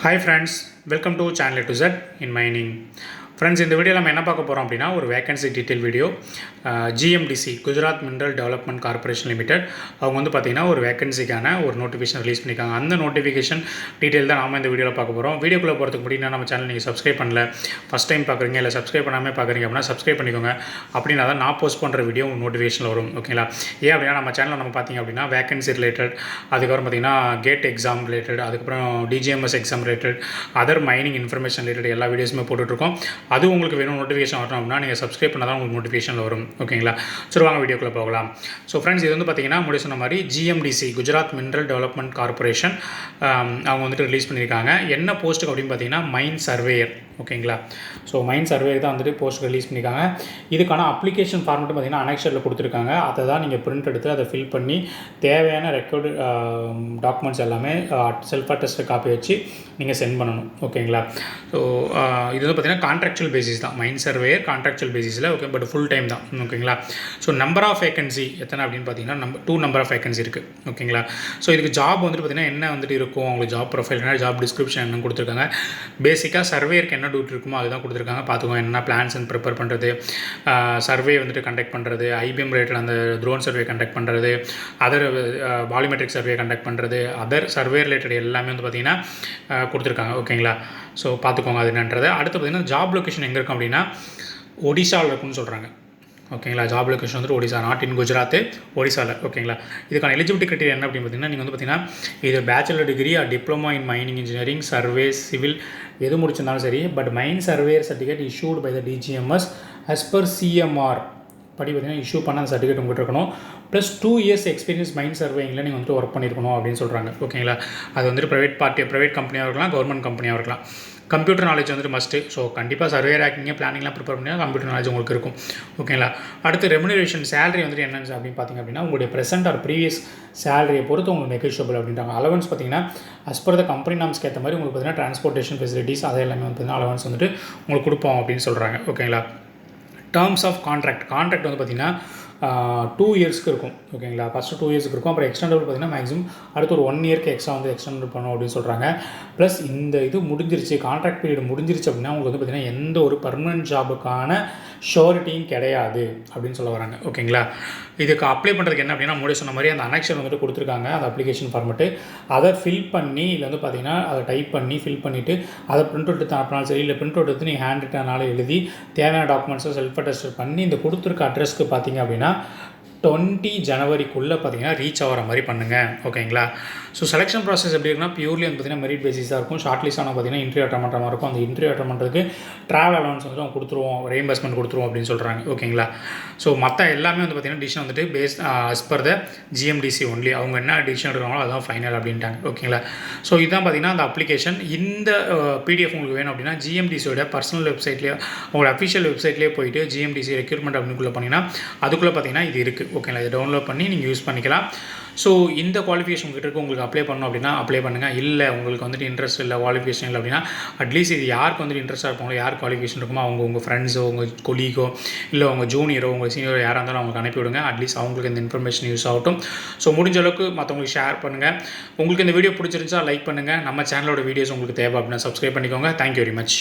Hi friends, welcome to channel A to Z in mining. Friends, இந்த வீடியோவில் நம்ம என்ன பார்க்க போகிறோம் அப்படின்னா ஒரு vacancy detail video. GMDC Gujarat mineral development corporation limited அவங்க வந்து பார்த்திங்கன்னா ஒரு வேகன்சிக்கான ஒரு நோட்டிஃபிகேஷன் ரிலீஸ் பண்ணியிருக்காங்க. அந்த நோட்டிஃபிகேஷன் டீட்டெயில் தான் நாம் இந்த வீடியோவில் பார்க்க போகிறோம். வீடியோக்குள்ளே போகிறதுக்கு முன்னாடி நம்ம சேனல் நீங்கள் சப்ஸ்கிரைப் பண்ணல, ஃபஸ்ட் டைம் பார்க்குறீங்க இல்லை சப்ஸ்கிரைப் பண்ணாமல் பார்க்குறீங்க அப்படின்னா சப்ஸ்கிரைப் பண்ணிக்கோங்க. அப்படின்னா தான் நான் போஸ்ட் பண்ணுற வீடியோ உங்களுக்கு நோட்டிஃபிகேஷனில் வரும். ஓகேங்களா? ஏன் அப்படின்னா நம்ம சேனலில் நம்ம பார்த்திங்க அப்படின்னா வேகன்சி ரிலேட்டட், அதுக்கப்புறம் பார்த்திங்கன்னா கேட் எக்ஸாம் ரிலேட்டட், அதுக்கப்புறம் DGMS exam related, other mining information related எல்லா வீடியோஸுமே போட்டுட்ருக்கோம். அது உங்களுக்கு வேணும் நோட்டிஃபிகேஷன் வரணும் அப்படின்னா நீங்கள் சப்ஸ்கிரைப் பண்ணால் தான் உங்களுக்கு நோட்டிஃபிகேஷன் வரும். ஓகேங்களா? சரி, வாங்க வீடியோக்குள்ளே போகலாம். ஸோ ஃப்ரெண்ட்ஸ், இது வந்து பார்த்தீங்கன்னா முன்னாடி சொன்ன மாதிரி ஜிஎம்டிசி குஜராத் மினரல் டெவலப்மெண்ட் கார்பரேஷன் அவங்க வந்துட்டு ரிலீஸ் பண்ணியிருக்காங்க. என்ன போஸ்ட்டுக்கு அப்படின்னு பார்த்தீங்கன்னா மைன் சர்வேயர். ஓகேங்களா? ஸோ மைன் சர்வேயர் தான் வந்துட்டு போஸ்ட் ரிலீஸ் பண்ணியிருக்காங்க. இதுக்கான அப்ளிகேஷன் ஃபார்மெட்டு பார்த்தீங்கன்னா அனெக்ஷரில் கொடுத்துருக்காங்க. அதை தான் நீங்கள் பிரிண்ட் எடுத்து அதை ஃபில் பண்ணி தேவையான ரெக்கார்டு டாக்குமெண்ட்ஸ் எல்லாமே செல்ஃப் அட்டஸ்ட் காப்பி வச்சு நீங்கள் சென்ட் பண்ணணும். ஓகேங்களா? ஸோ இது வந்து பார்த்தீங்கன்னா கான்ட்ராக்சுவல் பேசிஸ் தான். மைன் சர்வேயர் கான்ட்ராக்சுவல் பேசிஸில். ஓகே, பட் ஃபுல் டைம் தான். ஓகேங்களா? ஸோ நம்பர் ஆஃப் வேகன்சி எத்தனை அப்படின்னு பார்த்தீங்கன்னா 2 நம்பர் ஆஃப் வேகன்சி இருக்குது. ஓகேங்களா? ஸோ இதுக்கு ஜாப் வந்துட்டு பார்த்தீங்கன்னா என்ன வந்துட்டு இருக்கும், உங்களுக்கு ஜாப் ப்ரொஃபைல் என்ன, ஜாப் டிஸ்கிரிப்ஷன் என்ன கொடுத்துருக்காங்க. பேசிக்காக சர்வேயருக்கு என்ன டியூட்டி இருக்குமோ அதுதான் கொடுத்துருக்காங்க. பார்த்துக்கோங்க, என்ன பிளான்ஸ் அண்ட் ப்ரிப்பேர் பண்ணுறது, சர்வே வந்துட்டு கண்டக்ட் பண்ணுறது, ஐபிஎம் ரிலேட்டட் அந்த ட்ரோன் சர்வே கண்டக்ட் பண்ணுறது, அதர் வால்யூமெட்ரிக் சர்வே கண்டக்ட் பண்ணுறது, அதர் சர்வே ரிலேட்டட் எல்லாமே வந்து பார்த்திங்கன்னா கொடுத்துருக்காங்க. ஓகேங்களா? ஸோ பார்த்துக்கோங்க அது என்னன்றது. அடுத்து பார்த்திங்கன்னா ஜாப் லொக்கேஷன் எங்கே இருக்கும் அப்படின்னா ஒடிசாவில் இருக்குன்னு சொல்கிறாங்க. ஓகேங்களா? ஜாப் லொக்கேஷன் வந்துட்டு ஒடிசா, நாட் இன் குஜராத், ஒடிசாவில். ஓகேங்களா? இதுக்கான எலிஜிபிலிட்டி கிரைட்டீரியா என்ன அப்படின்னு பார்த்தீங்கன்னா நீங்கள் வந்து பார்த்தீங்கன்னா இது bachelor degree or diploma in mining engineering, survey, civil எது முடிச்சிருந்தாலும் சரி. But mine surveyor certificate issued by the DGMS as per CMR படி பார்த்தீங்கன்னா இஷ்யூ பண்ண அந்த சர்டிஃபிகேட் உங்கள்கிட்ட இருக்கணும். ப்ளஸ் 2 years எக்ஸ்பீரியன்ஸ் மைன் சர்வேயிங்கில் நீங்கள் வந்துட்டு ஒர்க் பண்ணியிருக்கணும் அப்படின்னு சொல்கிறாங்க. ஓகேங்களா? அது வந்துட்டு ப்ரைவேட் கம்பெனியாக இருக்கலாம், கவர்மெண்ட் கம்பெனியாக இருக்கலாம். கம்ப்யூட்டர் நாலேஜ் வந்துட்டு மஸ்ட்டு. ஸோ கண்டிப்பாக சர்வேயர் ஆக்டிங்க பிளானிங்லாம் ப்ரிப்பேர் பண்ணிங்கன்னா கம்ப்யூட்டர் நாலேஜ் உங்களுக்கு இருக்கும். ஓகேங்களா? அடுத்து ரெமுனரேஷன் சேலரி வந்துட்டு என்னென்னு அப்படின்னு பார்த்தீங்க அப்படின்னா உங்களுடைய ப்ரெசென்ட் ஆர் ப்ரீவியஸ் சேலரியை பொறுத்து உங்களுக்கு நெகோஷியபிள் அப்படின்றாங்க. அலவன்ஸ் பார்த்தீங்கன்னா அஸ் பர் த கம்பெனி நாம்ஸ்க்கு ஏற்ற மாதிரி உங்களுக்கு பார்த்தீங்கன்னா டிரான்ஸ்போர்ட்டேஷன் ஃபெசிலிட்டிஸ் அது எல்லாமே வந்து பார்த்தீங்கன்னா அலவன்ஸ் வந்துட்டு உங்களுக்கு கொடுப்போம் அப்படின்னு சொல்கிறாங்க. ஓகேங்களா? டேர்ம்ஸ் ஆஃப் கான்ட்ராக்ட் வந்து பார்த்திங்கன்னா 2 yearsக்கு இருக்கும். ஓகேங்களா? ஃபஸ்ட்டு 2 yearsக்கு இருக்கும். அப்புறம் எக்ஸ்டெண்டபிள் பார்த்திங்கன்னா மேக்ஸிமம் அடுத்து ஒரு 1 yearக்கு எக்ஸ்ட்ரா வந்து எக்ஸ்டெண்ட் பண்ணணும் அப்படின்னு சொல்கிறாங்க. ப்ளஸ் இந்த இது முடிஞ்சிருச்சு, கான்ட்ராக்ட் பீரியட் முடிஞ்சிருச்சு அப்படின்னா உங்களுக்கு வந்து பார்த்திங்கன்னா எந்த ஒரு பர்மனெண்ட் ஜாபுக்கான ஷோரிட்டியும் கிடையாது அப்படின்னு சொல்ல வராங்க. ஓகேங்களா? இதுக்கு அப்ளை பண்ணுறதுக்கு என்ன அப்படின்னா முன்னாடி சொன்ன மாதிரி அந்த அனெக்ஷன் வந்துட்டு கொடுத்துருக்காங்க, அந்த அப்ளிகேஷன் ஃபார்மெட்டு. அதை ஃபில் பண்ணி இதில் வந்து பார்த்திங்கன்னா அதை டைப் பண்ணி ஃபில் பண்ணிவிட்டு அதை பிரிண்ட் அவுட் எடுத்து அனுப்பினாலும் சரி, இல்லை பிரிண்ட் அவுட் எடுத்து நீங்கள் ஹேண்ட் ரிட்டனால எழுதி தேவையான டாக்குமெண்ட்ஸை செல்ஃப் அட்டஸ்ட் பண்ணி இந்த கொடுத்துருக்க அட்ரஸ்க்கு பார்த்திங்க அப்படின்னா 20 ஜனவரிக்குள்ளே பார்த்தீங்கன்னா ரீச் ஆகிற மாதிரி பண்ணுங்கள். ஓகேங்களா? ஸோ செலெக்ஷன் ப்ராசஸ் எப்படி இருக்குன்னா பியூர்லி வந்து பார்த்திங்கன்னா மெரிட் பேசிஸாக இருக்கும். ஷார்ட் லிஸ்ட் ஆனால் பார்த்திங்கன்னா இன்டர்வியூ அட்டன் பண்ணுற மாதிரி இருக்கும். அந்த இன்டர்வியூ அட்டன் பண்ணுறதுக்கு ட்ராவல் அலவன்ஸ் வந்துட்டு அவங்க கொடுத்துருவோம், ரீஎம்பர்ஸ்மெண்ட் கொடுத்துருவோம் அப்படின்னு சொல்கிறாங்க. ஓகேங்களா? ஸோ மற்ற எல்லாமே வந்து பார்த்திங்கன்னா டிசிஷன் வந்துட்டு based as per the GMDC only. அவங்க என்ன டிசிஷன் எடுக்கிறாங்களோ அதுதான் ஃபைனல் அப்படின்ட்டாங்க. ஓகேங்களா? ஸோ இதுதான் பார்த்திங்கன்னா அந்த அப்ளிகேஷன். இந்த பிடிஎஃப் உங்களுக்கு வேணும் அப்படின்னா ஜிஎம்டிசியோட பர்சனல் வெப்சைட்லேயே, அவங்களோட அஃபிஷியல் வெப்சைட்லேயே போயிட்டு ஜிஎம்டிசி ரெக்யூர்மெண்ட் அப்படின்னுக்குள்ளே பண்ணிங்கன்னா அதுக்குள்ளே பார்த்திங்கன்னா இது இருக்குது. ஓகேங்களா? இதை டவுன்லோட் பண்ணி நீங்கள் யூஸ் பண்ணிக்கலாம். ஸோ இந்த குவாலிஃபிகேஷன் உங்கள்கிட்ட இருக்குது, உங்களுக்கு அப்ளை பண்ணணும் அப்படின்னா அப்ளை பண்ணுங்கள். இல்லை உங்களுக்கு வந்துட்டு இன்ட்ரெஸ்ட் இல்லை, குவாலிஃபிகேஷன் இல்லை அப்படின்னா அட்லீஸ்ட் இது யாருக்கு வந்துட்டு இன்ட்ரெஸ்ட்டாக இருப்பாங்களோ, யார் குவாலிஃபிகேஷன் இருக்குமோ அவங்க உங்கள் ஃப்ரெண்ட்ஸோ, உங்கள் கொலீகோ, இல்லை உங்கள் ஜூனியரோ, உங்கள் சீனியரோ யாராக இருந்தாலும் அவங்களுக்கு அனுப்பிவிடுங்க. அட்லீஸ்ட் அவங்களுக்கு இந்த இன்ஃபர்மேஷன் யூஸ் ஆகட்டும். ஸோ முடிஞ்ச அளவுக்கு மற்றவங்களுக்கு ஷேர் பண்ணுங்கள். உங்களுக்கு இந்த வீடியோ பிடிச்சிருந்துச்சா லைக் பண்ணுங்கள். நம்ம சேனலோட வீடியோஸ் உங்களுக்கு தேவை அப்படின்னா சப்ஸ்கிரைப் பண்ணிக்கோங்க. Thank you very much.